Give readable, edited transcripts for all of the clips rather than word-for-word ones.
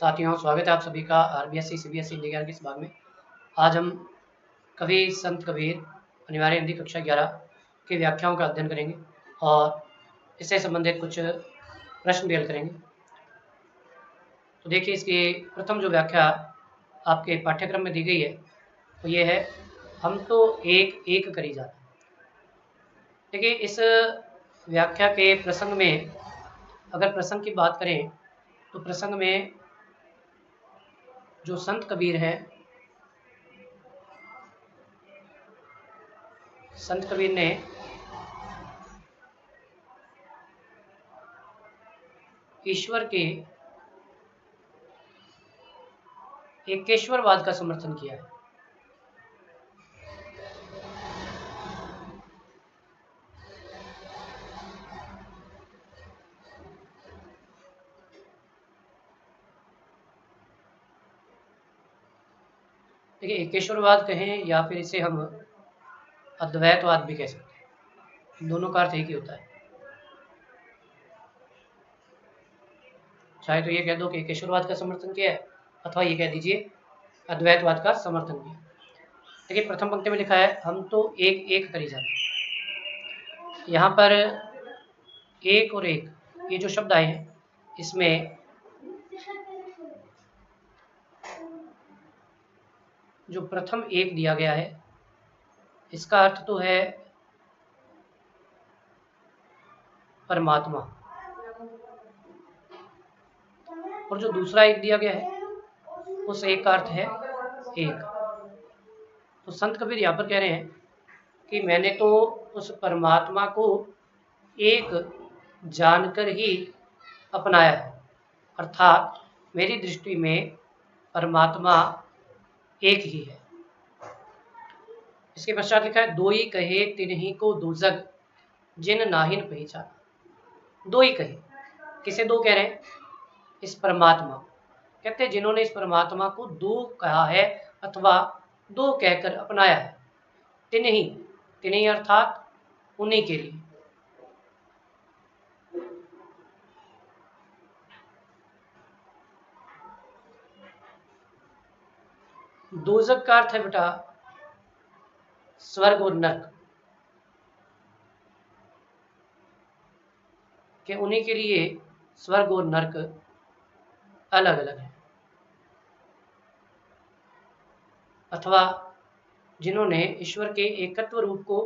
साथियों, स्वागत है आप सभी का आरबीएससी सीबीएसई हिंदी ज्ञान के इस भाग में। आज हम कवि संत कबीर अनिवार्य हिंदी कक्षा 11 के व्याख्याओं का अध्ययन करेंगे और इससे संबंधित कुछ प्रश्न भी हल करेंगे। तो देखिए, इसकी प्रथम जो व्याख्या आपके पाठ्यक्रम में दी गई है वो ये है, हम तो एक एक करी जाते। देखिए, इस व्याख्या के प्रसंग में अगर प्रसंग की बात करें तो प्रसंग में जो संत कबीर हैं, संत कबीर ने ईश्वर के एकेश्वरवाद का समर्थन किया है। देखिए, एकेश्वरवाद कहें या फिर इसे हम अद्वैतवाद भी कह सकते हैं, दोनों का अर्थ एक ही होता है। चाहे तो ये कह दो कि एकेश्वरवाद का समर्थन किया है अथवा ये कह दीजिए अद्वैतवाद का समर्थन किया। देखिए, प्रथम पंक्ति में लिखा है, हम तो एक एक करी जाते। यहाँ पर एक और एक ये जो शब्द आए हैं, इसमें जो प्रथम एक दिया गया है इसका अर्थ तो है परमात्मा, और जो दूसरा एक दिया गया है उस एक का अर्थ है एक। तो संत कबीर यहाँ पर कह रहे हैं कि मैंने तो उस परमात्मा को एक जानकर ही अपनाया है, अर्थात मेरी दृष्टि में परमात्मा एक ही है। इसके पश्चात लिखा है, दो ही कहे तिन्हीं को दोजग जिन नाहिन पहचाना। दो ही कहे, किसे दो कह रहे हैं? इस परमात्मा, कहते हैं जिन्होंने इस परमात्मा को दो कहा है अथवा दो कहकर अपनाया है, तिन्हीं, तिन्हीं अर्थात उन्हीं के लिए। दोजक का अर्थ है बेटा स्वर्ग और नरक, कि उन्हीं के लिए स्वर्ग और नरक अलग अलग है, अथवा जिन्होंने ईश्वर के एकत्व रूप को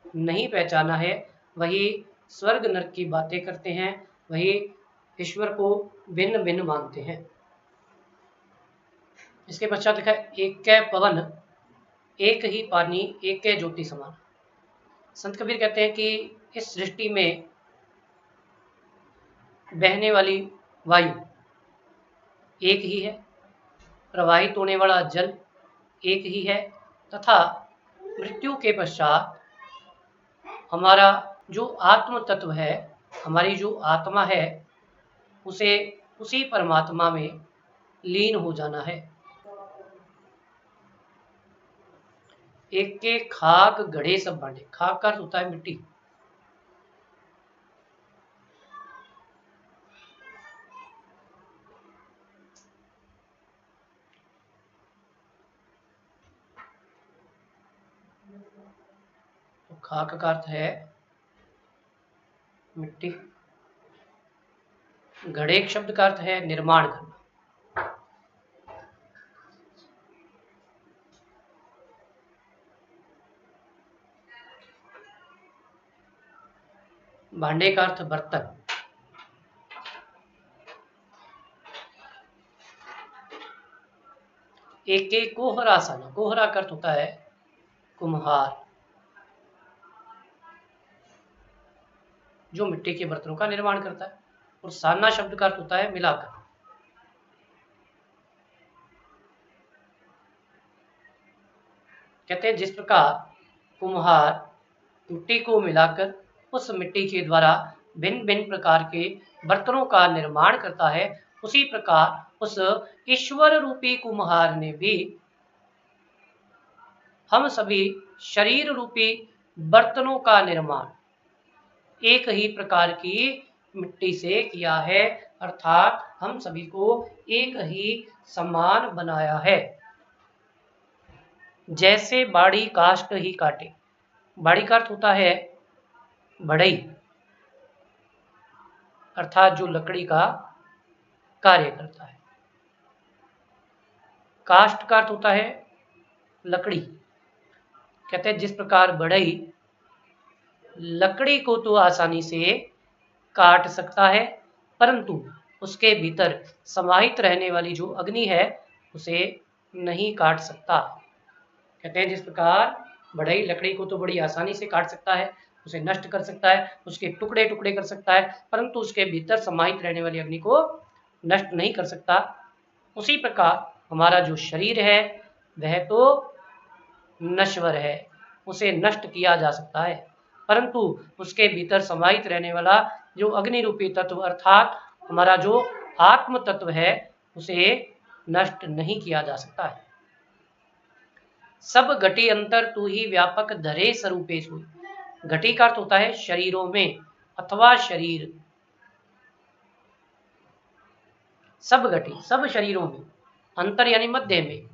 नहीं पहचाना है वही स्वर्ग नरक की बातें करते हैं, वही ईश्वर को भिन्न भिन्न मानते हैं। इसके पश्चात लिखा है, एक कै पवन एक ही पानी एक कै ज्योति समान। संत कबीर कहते हैं कि इस सृष्टि में बहने वाली वायु एक ही है, प्रवाहित होने वाला जल एक ही है, तथा मृत्यु के पश्चात हमारा जो आत्म तत्व है, हमारी जो आत्मा है, उसे उसी परमात्मा में लीन हो जाना है। एक के खाक गढ़े सब बांटे। खाक का अर्थ होता है मिट्टी। तो खाक का अर्थ है मिट्टी। घड़े शब्द का अर्थ है निर्माण करना। भांडे का अर्थ बर्तन। एक एक कोहरा साना। कोहरा का अर्थ होता है कुम्हार, जो मिट्टी के बर्तनों का निर्माण करता है। और साना शब्द का अर्थ होता है मिलाकर। कहते हैं जिस प्रकार कुम्हार मिट्टी को मिलाकर उस मिट्टी के द्वारा भिन्न भिन्न प्रकार के बर्तनों का निर्माण करता है, उसी प्रकार उस ईश्वर रूपी कुम्हार ने भी हम सभी शरीर रूपी बर्तनों का निर्माण एक ही प्रकार की मिट्टी से किया है, अर्थात हम सभी को एक ही समान बनाया है। जैसे बाड़ी काष्ठ ही काटे। बाड़ी का अर्थ होता है बढ़ई, अर्थात जो लकड़ी का कार्य करता है। काष्ठ का अर्थ होता है लकड़ी। कहते हैं जिस प्रकार बढ़ई लकड़ी को तो आसानी से काट सकता है, परंतु उसके भीतर समाहित रहने वाली जो अग्नि है उसे नहीं काट सकता। कहते हैं जिस प्रकार बढ़ई लकड़ी को तो बड़ी आसानी से काट सकता है, उसे नष्ट कर सकता है, उसके टुकड़े टुकड़े कर सकता है, परंतु उसके भीतर समाहित रहने वाली अग्नि को नष्ट नहीं कर सकता। उसी प्रकार हमारा जो शरीर है वह तो नश्वर है, उसे नष्ट किया जा सकता है, परंतु उसके भीतर समाहित रहने वाला जो अग्नि रूपी तत्व अर्थात हमारा जो आत्म तत्व है उसे नष्ट नहीं किया जा सकता है। सब घटी अंतर तू ही व्यापक धरे स्वरूपेश हुई। घटी का अर्थ होता है शरीरों में अथवा शरीर। सब घटी सब शरीरों में, अंतर यानी मध्य में,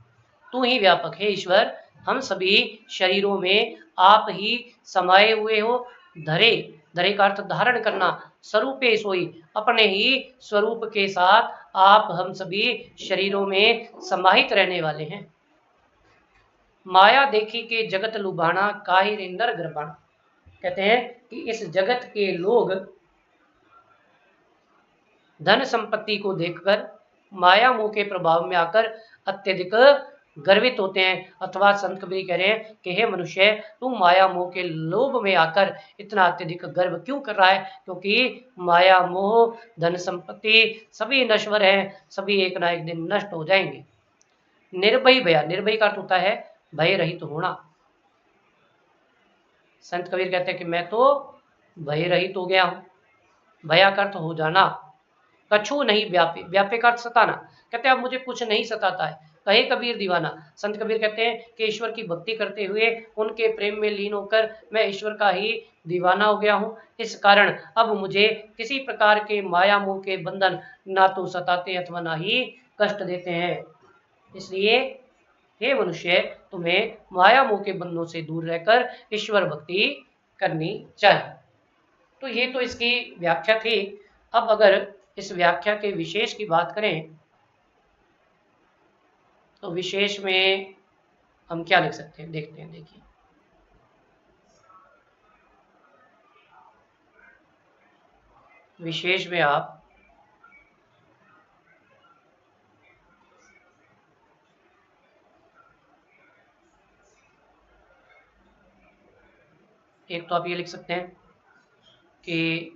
तू ही व्यापक है ईश्वर, हम सभी शरीरों में आप ही समाये हुए हो। धरे, धरे का अर्थ धारण करना, स्वरूपे सोई, अपने ही स्वरूप के साथ आप हम सभी शरीरों में समाहित रहने वाले हैं। माया देखी के जगत लुभाना काहि रिंदर गर्भाना। कहते हैं कि इस जगत के लोग धन संपत्ति को देखकर माया मोह के प्रभाव में आकर अत्यधिक गर्वित होते हैं, अथवा संत कबीर कह रहे हैं कि हे मनुष्य, तू माया मोह के लोभ में आकर इतना अत्यधिक गर्व क्यों कर रहा है? क्योंकि माया मोह धन संपत्ति सभी नश्वर हैं, सभी एक ना एक दिन नष्ट हो जाएंगे। निर्भय भया, निर्भय का अर्थ होता है भय रहित होना। संत कबीर कहते हैं कि मैं तो भय रहित हो गया हूं। भया का अर्थ हो जाना। कछु नहीं व्यापे, व्यापे का अर्थ सताना। कहते हैं अब मुझे कुछ नहीं सताता है, कहे कबीर दीवाना। संत कबीर कहते हैं कि ईश्वर की भक्ति करते हुए उनके प्रेम में लीन होकर मैं ईश्वर का ही दीवाना हो गया हूँ। इस कारण अब मुझे किसी प्रकार के माया मोह के बंधन ना तो सताते अथवा ना ही कष्ट देते हैं। इसलिए हे मनुष्य, तुम्हें माया मोह के बंधनों से दूर रहकर ईश्वर भक्ति करनी चाहिए। तो ये तो इसकी व्याख्या थी। अब अगर इस व्याख्या के विशेष की बात करें तो विशेष में हम क्या लिख सकते हैं, देखते हैं। देखिए, विशेष में आप एक तो आप ये लिख सकते हैं कि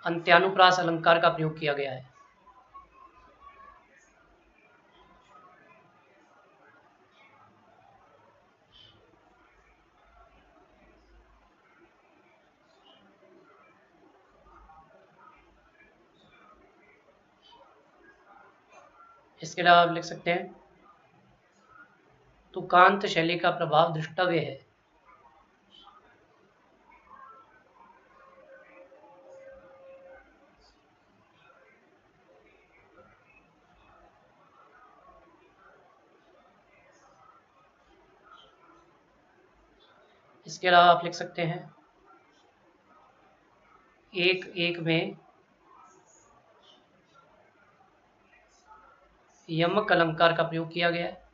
अंत्यानुप्रास अलंकार का प्रयोग किया गया है। इसके अलावा आप लिख सकते हैं तुकांत शैली का प्रभाव दृष्टव्य है। इसके अलावा आप लिख सकते हैं एक एक में यमक अलंकार का प्रयोग किया गया है।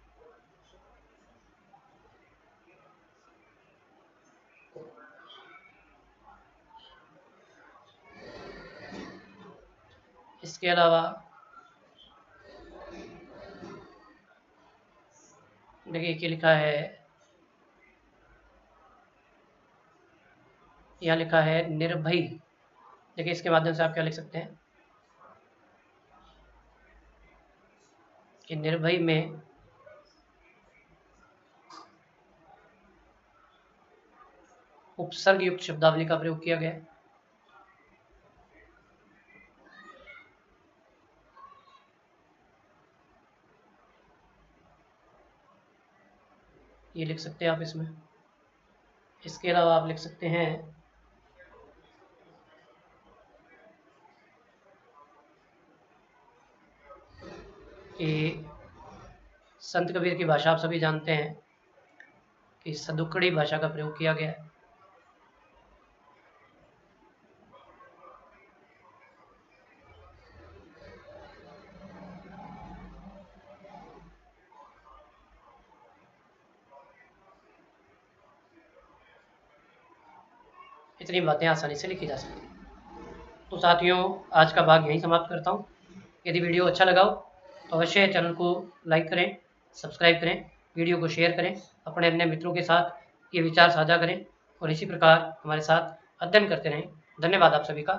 इसके अलावा देखिए क्या लिखा है, यहाँ लिखा है निर्भय। देखिए इसके माध्यम से आप क्या लिख सकते हैं कि निर्भय में उपसर्ग युक्त शब्दावली का प्रयोग किया गया है। ये लिख सकते हैं आप इसमें। इसके अलावा आप लिख सकते हैं कि संत कबीर की भाषा आप सभी जानते हैं कि सदुक्कड़ी भाषा का प्रयोग किया गया है। इतनी बातें आसानी से लिखी जा सकती हैं। तो साथियों, आज का भाग यहीं समाप्त करता हूँ। यदि वीडियो अच्छा लगा हो तो अवश्य चैनल को लाइक करें, सब्सक्राइब करें, वीडियो को शेयर करें, अपने अन्य मित्रों के साथ ये विचार साझा करें और इसी प्रकार हमारे साथ अध्ययन करते रहें। धन्यवाद आप सभी का।